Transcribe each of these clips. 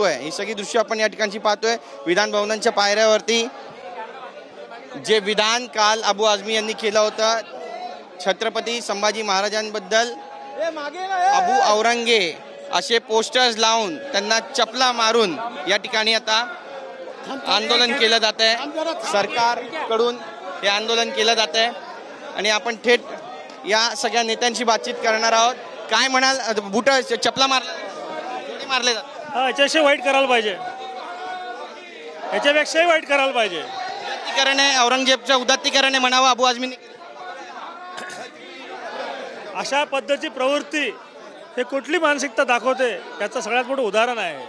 पाहतोय, ही सगळी दृश्य आपण या ठिकाणची पाहतोय विधान भवनाच्या पायऱ्यावरती जे विधान काल अबू आझमी यांनी केलं होतं छत्रपती संभाजी महाराजांबद्दल अबू औरंगे असे पोस्टर्स लावून त्यांना चपला मारून या ठिकाणी आता आंदोलन केलं जात आहे, सरकारकडून हे आंदोलन केलं जात आहे आणि आपण थेट या सगळ्या नेत्यांशी बातचीत करणार आहोत. काय म्हणाल, बुट चपला मारले जातात, याच्याशी वाईट करायला पाहिजे, याच्यापेक्षाही वाईट करायला पाहिजे. उदात्तीकरण आहे, औरंगजेबचं उदात्तीकरण आहे म्हणावं अबू आझमीने. अशा पद्धतीची प्रवृत्ती हे कुठली मानसिकता दाखवते त्याचं सगळ्यात मोठं उदाहरण आहे.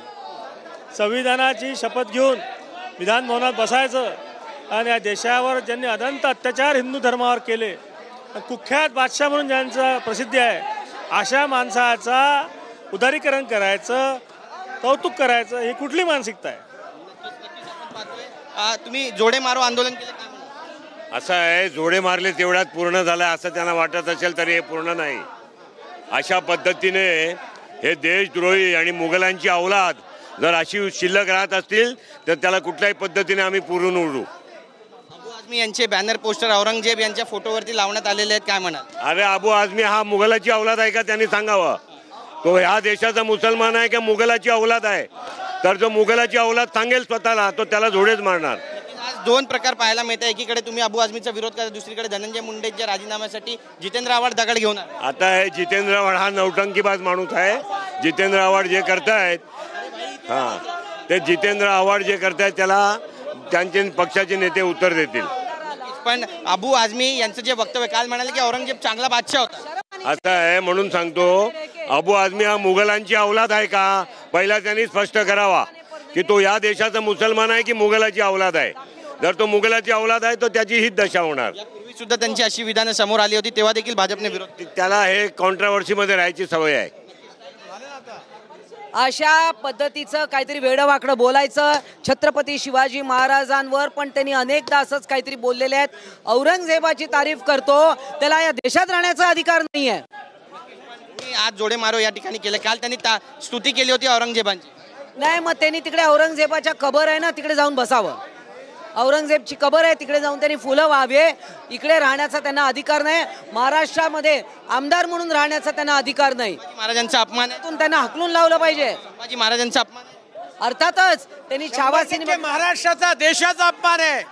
संविधानाची शपथ घेऊन विधान भवनात बसायचं आणि या देशावर ज्यांनी अनंत अत्याचार हिंदू धर्मावर केले, कुख्यात बादशाह म्हणून ज्यांचं प्रसिद्धी आहे, अशा माणसाचा उदारीकरण करायचं, कौतुक करायचं, ही कुठली मानसिकता आहे? तुम्ही जोडे मारो आंदोलन केले, असं आहे, जोडे मारले तेवढ्यात पूर्ण झालं असं त्यांना वाटत असेल तरी हे पूर्ण नाही. अशा पद्धतीने हे देशद्रोही आणि मुघलांची अवलाद जर अशी शिल्लक राहत असतील तर त्याला कुठल्याही पद्धतीने आम्ही पुरून उडू. अबू आझमी यांचे बॅनर पोस्टर औरंगजेब यांच्या फोटोवरती लावण्यात आलेले आहेत, काय म्हणाल? अरे अबू आझमी हा मुघलाची अवलाद आहे का? त्यांनी सांगावं. तो ह्या देशाचा मुसलमान आहे का मुघलाची अवलाद आहे? तर जो मुघलाची अवलाद सांगेल स्वतःला तो त्याला जोडेच मारणार. आज दोन प्रकार पाहायला मिळतात, एकीकडे तुम्ही अबू आझमीचा विरोध करता, दुसरीकडे धनंजय मुंडेंच्या राजीनाम्यासाठी जितेंद्र आव्हाड दगड घेऊन आले. आता हे जितेंद्र आव्हाड हा नौटंकीबाज माणूस आहे. जितेंद्र आव्हाड जे करतायत, ते जितेंद्र आव्हाड जे करतायत त्याला त्यांचे पक्षाचे नेते उत्तर देतील. पण अबू आझमी यांचं जे वक्तव्य काल म्हणाले की औरंगजेब चांगला बादशाह होता, असं आहे म्हणून सांगतो, अबू आझमी हा मुघलांची अवलाद आहे का? पहिला त्यांनी स्पष्ट करावा की तो या देशाचा मुसलमान आहे की मुघलाची अवलाद आहे. जर तो मुघलाची अवलाद आहे तर त्याची हीच दशा होणार. यापूर्वी सुद्धा त्यांची अशी विधानं समोर आली होती, तेव्हा देखील भाजपने विरोध. त्याला हे कॉन्ट्रावर्सीमध्ये राहायची सवय आहे. अशा पद्धतीचं काहीतरी वेडवाकडं बोलायचं छत्रपती शिवाजी महाराजांवर, पण त्यांनी अनेकदा असंच काहीतरी बोललेले आहेत. औरंगजेबाची तारीफ करतो, त्याला या देशात राहण्याचा अधिकार नाही आहे. आज जोडे मारो या ठिकाणी केलं, काल त्यांनी स्तुती केली होती औरंगजेबांची. नाही, मग त्यांनी तिकडे औरंगजेबाच्या कबर आहे ना, तिकडे जाऊन बसावं. औरंगजेबची कबर आहे, तिकडे जाऊन त्यांनी फुलं व्हावे. इकडे राहण्याचा त्यांना अधिकार नाही. महाराष्ट्रामध्ये आमदार म्हणून राहण्याचा त्यांना अधिकार नाही. महाराजांचा अपमान आहे, त्यांना हकलून लावलं पाहिजे. संभाजी महाराजांचा अपमान. अर्थातच त्यांनी छावा सिनेमा, महाराष्ट्राचा देशाचा अपमान आहे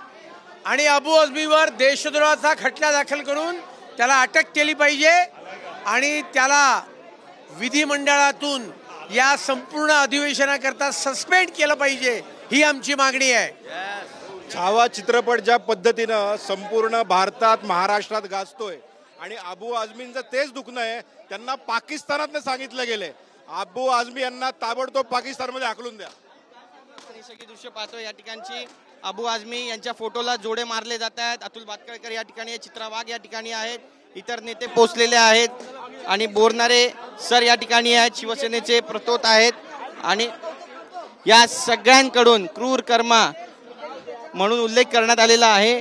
आणि अबू आझमीवर देशद्रोहाचा खटला दाखल करून त्याला अटक केली पाहिजे आणि त्याला विधिमंडळातून या संपूर्ण अधिवेशनाकरता सस्पेंड केलं पाहिजे, ही आमची मागणी आहे. छावा चित्रपट ज्या पद्धतीनं संपूर्ण भारतात महाराष्ट्रात गाजतोय आणि अबू आझमींचं तेच दुखणं आहे. त्यांना पाकिस्तानात सांगितलं गेले अबू आझमी यांना ताबडतोब पाकिस्तानमध्ये हाकलून द्या. ही सगळी दृश्य पाहतोय या ठिकाणची. अबू आझमी यांच्या फोटोला जोडे मारले जात आहेत. अतुल भातखळकर या ठिकाणी, चित्रा वाघ या ठिकाणी आहेत, इतर नेते पोचलेले आहेत आणि बोरणारे सर या ठिकाणी आहेत, शिवसेनेचे प्रतोत आहेत आणि या सगळ्यांकडून क्रूर कर्मा म्हणून उल्लेख करण्यात आलेला आहे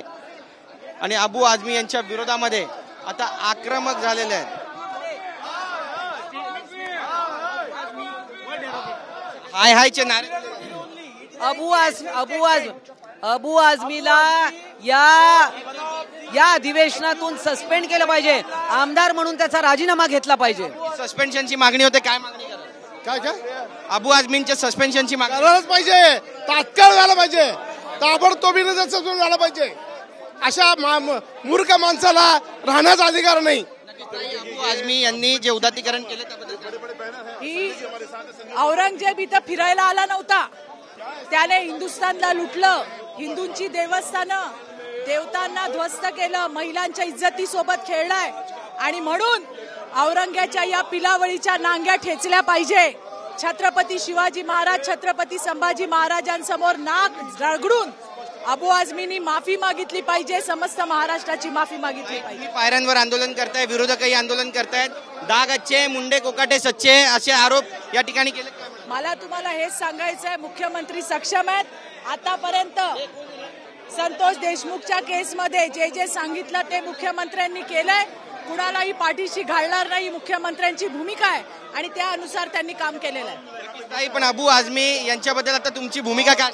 आणि अबू आझमी यांच्या विरोधामध्ये आता आक्रमक झालेले आहेत. हाय हायचे नारे. अबू आझमीला या अधिवेशनातून सस्पेंड केलं पाहिजे. आमदार म्हणून त्याचा राजीनामा घेतला पाहिजे. सस्पेन्शनची मागणी होते, काय मागणी करा? काय अबू आझमींच्या सस्पेन्शनची मागणी झालंच पाहिजे, तात्काळ झालं पाहिजे, ताबडतोबीने झालं पाहिजे. अशा मूर्ख माणसाला राहण्याचा अधिकार नाही. अबू आझमी यांनी जे उदात्तीकरण केले त्याबद्दल औरंगजेब इथं फिरायला आला नव्हता, त्याने हिंदुस्थानला लुटलं, हिंदूंची देवस्थानं देवतांना ध्वस्त केलं, महिलांच्या इज्जती सोबत खेळलाय आणि म्हणून औरंगजेबाच्या या पिलावळीच्या नांग्या ठेचल्या पाहिजे. छत्रपती शिवाजी महाराज, छत्रपती संभाजी महाराजांसमोर नाक रगडून अबू आझमींनी माफी मागितली पाहिजे, समस्त महाराष्ट्राची माफी मागितली पाहिजे. पायऱ्यांवर आंदोलन करताय, विरोधकही आंदोलन करतायत, दाग अच्छे मुंडे कोकाटे सच्चे असे आरोप या ठिकाणी केले. मला तुम्हाला हेच सांगायचंय, मुख्यमंत्री सक्षम आहेत. आतापर्यंत संतोष देशमुखच्या केसमध्ये जे जे सांगितलं ते मुख्यमंत्र्यांनी केलंय. कुणालाही पाठीशी घालणार नाही, मुख्यमंत्र्यांची भूमिका आहे आणि त्यानुसार त्यांनी काम केलेलं आहे. ताई, पण अबू आझमी यांच्याबद्दल आता तुमची भूमिका काय?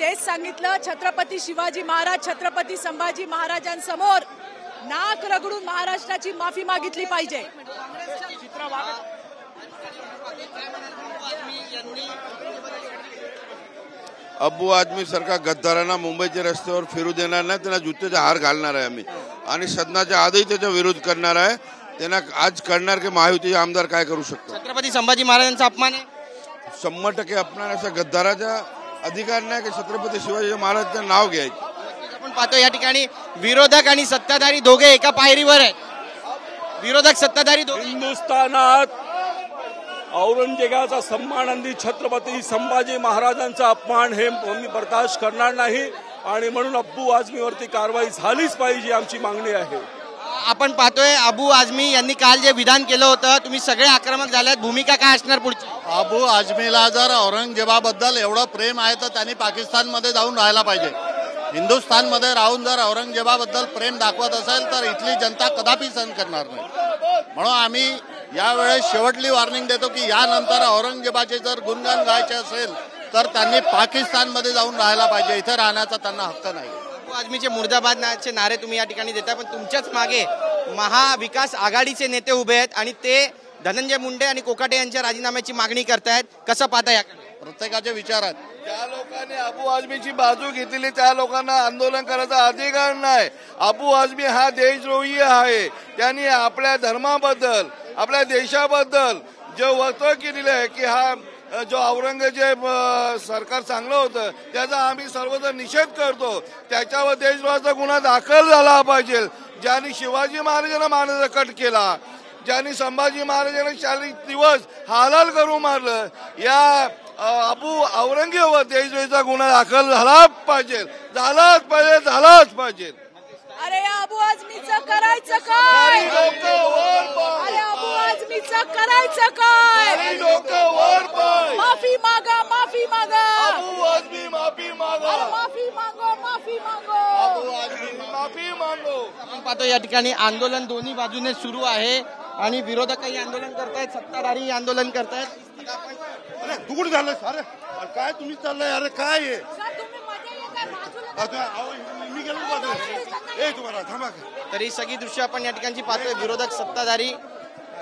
तेच सांगितलं, छत्रपती शिवाजी महाराज, छत्रपती संभाजी महाराजांसमोर नाक रगडून महाराष्ट्राची माफी मागितली पाहिजे. अबू आझमी सारखा गद्दारांना मुंबईच्या रस्त्यावर फिरू देणार नाही, त्यांना जुत्याचे हार घालणार आहे आम्ही आणि सदनाच्या आधीही त्याचा विरोध करणार आहे. त्यांना आज कळणार की महायुतीचे आमदार काय करू शकतो. छत्रपती संभाजी महाराजांचा अपमान आहे. 100% अपमान. अशा गद्दाराचा अधिकार नाही की छत्रपती शिवाजी महाराजांचं नाव घ्यायचं. आपण पाहतो या ठिकाणी विरोधक आणि सत्ताधारी दोघे एका पायरीवर आहेत. विरोधक सत्ताधारी दोघे. हिंदुस्थानात औरंगजेबाचा सन्मान आणि छत्रपती संभाजी महाराजांचा अपमान हे मी बर्दाश्त करणार नाही आणि म्हणून अबू आझमीवरती कारवाई झालीच पाहिजे, आमची मागणी आहे. आपण पाहतोय अबू आझमी यांनी काल जे विधान केलं होतं, तुम्ही सगळे आक्रमक झाल्यात, भूमिका काय असणार पुढची? अबू आझमीला जर औरंगजेबाबद्दल एवढं प्रेम आहे तर त्यांनी पाकिस्तानमध्ये जाऊन राहायला पाहिजे. हिंदुस्थानमध्ये राहून जर औरंगजेबाबद्दल प्रेम दाखवत असेल तर इथली जनता कदापि सहन करणार नाही. म्हणून आम्ही यावेळेस शेवटली वॉर्निंग देतो की यानंतर औरंगजेबाचे जर गुणगान गायचे असेल तर त्यांनी पाकिस्तानमध्ये जाऊन राहायला पाहिजे. इथे राहण्याचा त्यांना हक्क नाही. अबू आझमीचे मुर्दाबाद नावाचे नारे तुम्ही या ठिकाणी देता, पण तुमच्याच मागे महाविकास आघाडीचे नेते उभे आहेत आणि ते धनंजय मुंडे आणि कोकाटे यांच्या राजीनाम्याची मागणी करतायत. कसं पाहता याकडे? प्रत्येकाचे विचार आहेत. ज्या लोकांनी अबू आझमीची बाजू घेतलेली त्या लोकांना आंदोलन करायचा अधिकार नाही. अबू आझमी हा देशद्रोही आहे. त्यांनी आपल्या धर्माबद्दल, आपल्या देशाबद्दल जे वक्तव्य केलेलं आहे की हा जो औरंगजेब सरकार चांगलं होतं त्याचा आम्ही सर्वजण निषेध करतो. त्याच्यावर देशद्रोहाचा गुन्हा दाखल झाला पाहिजे. ज्यांनी शिवाजी महाराजांना मानाचा कट केला, ज्यांनी संभाजी महाराजांना 40 दिवस हालाल करून मारलं, या औरंगजेबावर देशद्रोहाचा गुन्हा दाखल झालाच पाहिजे. झालाच पाहिजे. अरे अबू आझमीचं करायचं काय? अरे अबू आझमीचं करायचं काय? माफी मागा. अबू आझमी माफी मागा. माफी मागो. आपण पाहतो या ठिकाणी आंदोलन दोन्ही बाजूने सुरू आहे आणि विरोधकही आंदोलन करतायत, सत्ताधारी आंदोलन करतायत. अरे दुगड झालं. अरे काय तुम्ही चाललंय? अरे काय आहे? तरी सगळी दृश्य आपण या ठिकाणी पाहतोय. विरोधक सत्ताधारी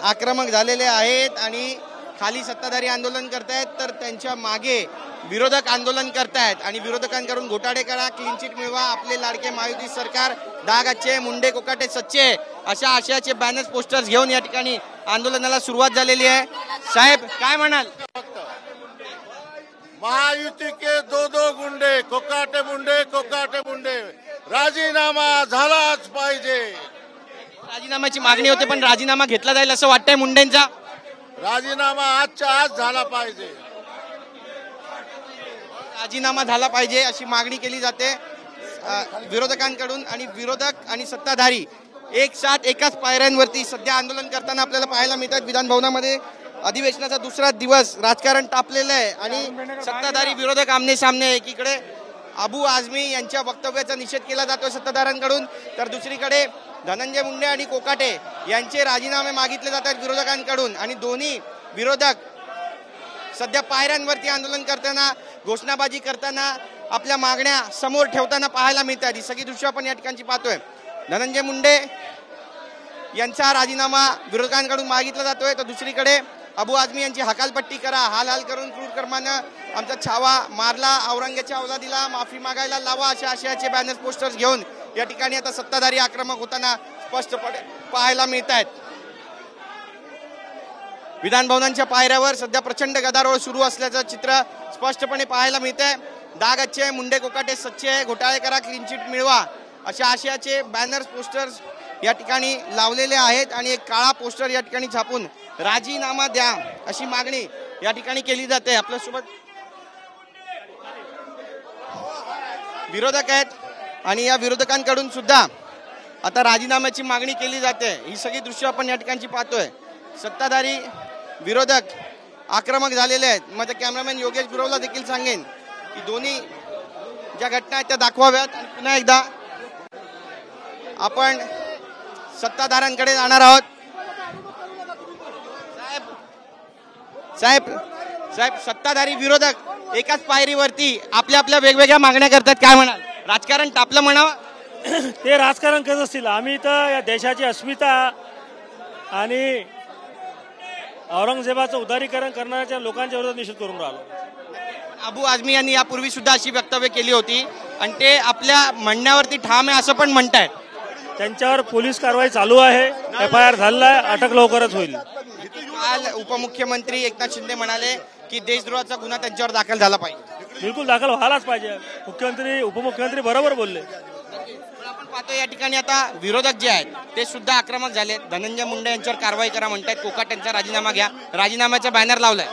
आक्रमक झालेले आहेत आणि खाली सत्ताधारी आंदोलन करतायत, तर त्यांच्या मागे विरोधक आंदोलन करतायत आणि विरोधकांकडून घोटाळे करा, क्लीन चिट मिळवा, आपले लाडके महायुती सरकार, डाग अच्छे, मुंडे कोकाटे सच्चे, अशा आशयाचे बॅनर्स पोस्टर्स घेऊन या ठिकाणी आंदोलनाला सुरुवात झालेली आहे. साहेब काय म्हणाल? महायुती के दो गुंडे, कोकाटे मुंडे राजीनामा झालाच पाहिजे. राजीनाम्याची मागणी होते, पण राजीनामा घेतला जाईल असं वाटतंय मुंडेंचा? राजीनामा आजच्या आज झाला पाहिजे. राजीनामा झाला पाहिजे अशी मागणी केली जाते विरोधकांकडून आणि विरोधक आणि सत्ताधारी एक साथ एकाच पायऱ्यांवरती सध्या आंदोलन करताना आपल्याला पाहायला मिळतात. विधान भवनामध्ये अधिवेशनाचा दुसरा दिवस, राजकारण तापलेलं आहे आणि सत्ताधारी विरोधक आमने सामने. एकीकडे अबू आझमी यांच्या वक्तव्याचा निषेध केला जातो सत्ताधाऱ्यांकडून, तर दुसरीकडे धनंजय मुंडे आणि कोकाटे यांचे राजीनामे मागितले जातात विरोधकांकडून आणि दोन्ही विरोधक सध्या पायऱ्यांवरती आंदोलन करताना, घोषणाबाजी करताना, आपल्या मागण्या समोर ठेवताना पाहायला मिळतात. ही सगळी दृश्य आपण या ठिकाणी पाहतोय. धनंजय मुंडे यांचा राजीनामा विरोधकांकडून मागितला जातोय, तर दुसरीकडे अबू आझमी यांची हकालपट्टी करा, हाल करून क्रूर कर्मानं आमचा छावा मारला, औरंगजेबाच्या अवलादीला माफी मागायला लावा, अशा आशयाचे बॅनर्स पोस्टर्स घेऊन या ठिकाणी आता सत्ताधारी आक्रमक होताना स्पष्टपणे पाहायला मिळत आहेत. विधान भवनांच्या पायऱ्यावर सध्या प्रचंड गदारोळ सुरू असल्याचं चित्र स्पष्टपणे पाहायला मिळतंय. डाग अच्छे, मुंडे कोकाटे सच्चे, घोटाळे करा, क्लीन चिट मिळवा, अशा आशयाचे बॅनर्स पोस्टर्स या ठिकाणी लावलेले आहेत आणि एक काळा पोस्टर या ठिकाणी छापून राजीनामा द्या अशी मागणी या ठिकाणी केली जाते. आपल्यासोबत विरोधक आहेत आणि या विरोधकांकडून सुद्धा आता राजीनाम्याची मागणी केली जाते. ही सगळी दृश्य आपण या ठिकाणी पाहतोय. सत्ताधारी विरोधक आक्रमक झालेले आहेत. माझा कॅमेरामॅन योगेश गुरवला देखील सांगेन की दोन्ही ज्या घटना आहेत त्या दाखवाव्यात आणि पुन्हा एकदा आपण सत्ताधाऱ्यांकडे जाणार आहोत. साहेब साहेब सत्ताधारी विरोधक एकाच पायरीवरती आपल्या आपल्या वेगवेगळ्या मागण्या करतात, काय म्हणाल? राजकारण तापलं म्हणावं? ते राजकारण करत असतील. आम्ही तर या देशाची अस्मिता आणि औरंगजेबाचं उदारीकरण करणाऱ्या लोकांच्या विरोधात निषेध करून राहिलो. अबू आझमी यांनी यापूर्वी सुद्धा अशी वक्तव्य केली होती आणि ते आपल्या म्हणण्यावरती ठाम आहे असं पण म्हणतायत. त्यांच्यावर पोलीस कारवाई चालू आहे, FIR झालेला आहे, अटक लवकरच होईल. काल उपमुख्यमंत्री एकनाथ शिंदे म्हणाले की देशद्रोहाचा गुन्हा त्यांच्यावर दाखल झाला पाहिजे. बिलकुल दाखल व्हायलाच पाहिजे. मुख्यमंत्री उपमुख्यमंत्री बरोबर बोलले. आपण पाहतो या ठिकाणी आता विरोधक जे आहेत ते सुद्धा आक्रमक झाले. धनंजय मुंडे यांच्यावर कारवाई करा म्हणतात. कोकाट यांचा राजीनामा घ्या, राजीनाम्याचा बॅनर लावलाय.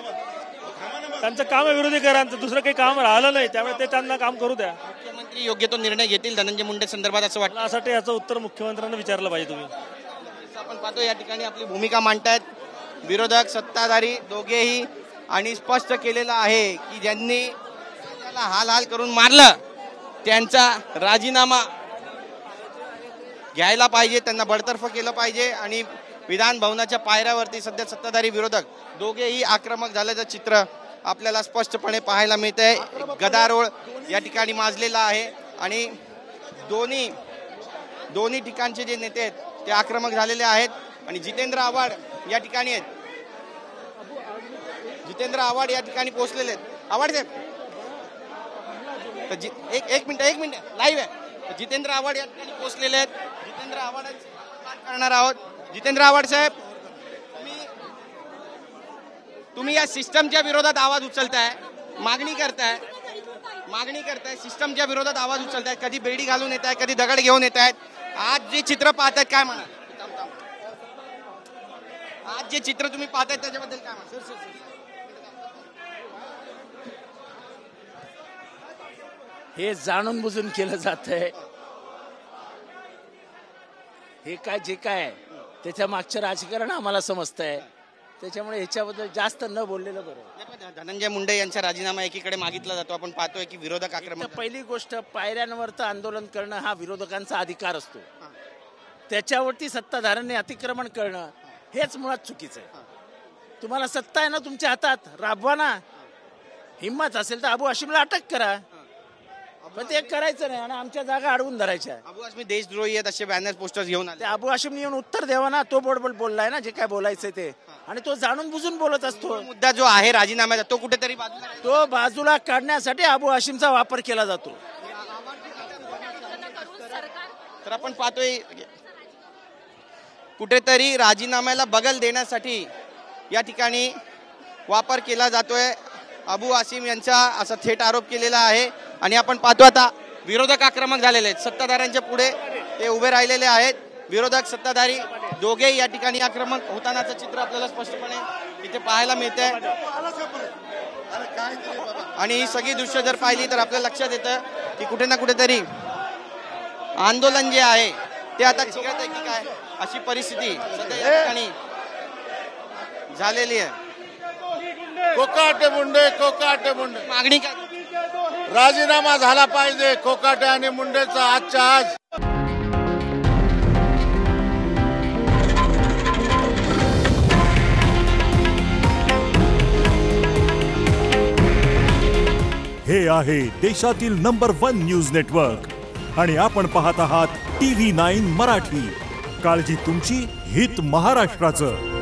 त्यांचं काम आहे विरोधीकरांचं, दुसरं काही काम राहिलं नाही, त्यामुळे ते त्यांना काम करू द्या. मुख्यमंत्री योग्य तो निर्णय घेतील धनंजय मुंडे संदर्भात असं वाटतं. यासाठी याचं उत्तर मुख्यमंत्र्यांना विचारलं पाहिजे तुम्ही. आपण पाहतो या ठिकाणी आपली भूमिका मांडतायत विरोधक सत्ताधारी दोघेही आणि स्पष्ट केलेलं आहे की ज्यांनी त्याला हाल हाल करून मारलं त्यांचा राजीनामा घ्यायला पाहिजे, त्यांना बडतर्फ केलं पाहिजे. आणि विधान भवनाच्या पायऱ्यावरती सध्या सत्ताधारी विरोधक दोघेही आक्रमक झाल्याचं चित्र आपल्याला स्पष्टपणे पाहायला मिळत आहे. गदारोळ या ठिकाणी माजलेला आहे आणि दोन्ही ठिकाणचे जे नेते आहेत ते आक्रमक झालेले आहेत. आणि जितेंद्र आव्हाड या ठिकाणी आहेत. जितेंद्र आव्हाड या ठिकाणी पोहोचलेले आहेत. आव्हाड साहेब एक मिनिट लाईव्ह आहे. जितेंद्र आव्हाड या ठिकाणी पोहोचलेले आहेत. जितेंद्र आव्हाड करणार आहोत. जितेंद्र आव्हाड साहेब, तुम्ही या सिस्टमच्या विरोधात आवाज उचलताय, मागणी करताय, सिस्टमच्या विरोधात आवाज उचलताय. कधी बेडी घालून येत आहे, कधी दगड घेऊन येत आहेत. आज जे चित्र पाहतायत काय म्हणाल? आज जे चित्र तुम्ही पाहतायत त्याच्याबद्दल काय म्हणाल? हे जाणून बुजून केलं जात आहे. हे काय जे काय त्याच्या मागचं राजकारण आम्हाला समजतंय, त्याच्यामुळे ह्याच्याबद्दल जास्त न बोललेलं बरं. धनंजय मुंडे यांचा राजीनामा एकीकडे मागितला जातो. आपण पाहतोय की विरोधक आक्रमक. पहिली गोष्ट, पायऱ्यांवरचं आंदोलन करणं हा विरोधकांचा अधिकार असतो. त्याच्यावरती सत्ताधाऱ्यांनी अतिक्रमण करणं हेच मुळात चुकीचं आहे. तुम्हाला सत्ता आहे ना तुमच्या हातात, राबवा ना. हिंमत असेल तर अबू हाशिमला अटक करा, पण ते करायचं नाही आणि आमच्या जागा अडवून धरायच्या. अबू हाशिम देशद्रोही आहेत असे बॅनर पोस्टर्स घेऊन आले. अबू हाशिमने येऊन उत्तर द्यावा ना. तो बोललाय ना जे काय बोलायचं ते, आणि तो जाणून बुजून बोलत असतो. मुद्दा जो आहे राजीनाम्याचा तो कुठेतरी बाजूला काढण्यासाठी अबू हाशिमचा वापर केला जातो. तर आपण पाहतोय कुठेतरी राजीनाम्याला बगल देण्यासाठी या ठिकाणी वापर केला जातोय. अबू हाशिम यांचा असा थेट आरोप केलेला आहे. आणि आपण पाहतो आता विरोधक आक्रमक झालेले आहेत. सत्ताधाऱ्यांच्या पुढे ते उभे राहिलेले आहेत. विरोधक सत्ताधारी दोघेही या ठिकाणी आक्रमक होतानाचं चित्र आपल्याला स्पष्टपणे इथे पाहायला मिळतंय. आणि ही सगळी दृश्य जर पाहिली तर आपल्याला लक्षात येतं की कुठे ना कुठेतरी आंदोलन जे आहे ते आता चिघळत आहे की काय, अशी परिस्थिती सध्या या ठिकाणी झालेली आहे. कोकाटे मुंडे मागणी काय? राजीनामा झाला पाहिजे कोकाटे आणि मुंडेचा आजच्या आज. हे आहे देशातील नंबर 1 न्यूज नेटवर्क आणि आपण पाहत आहात TV9 मराठी. काळजी तुमची, हित महाराष्ट्राचं.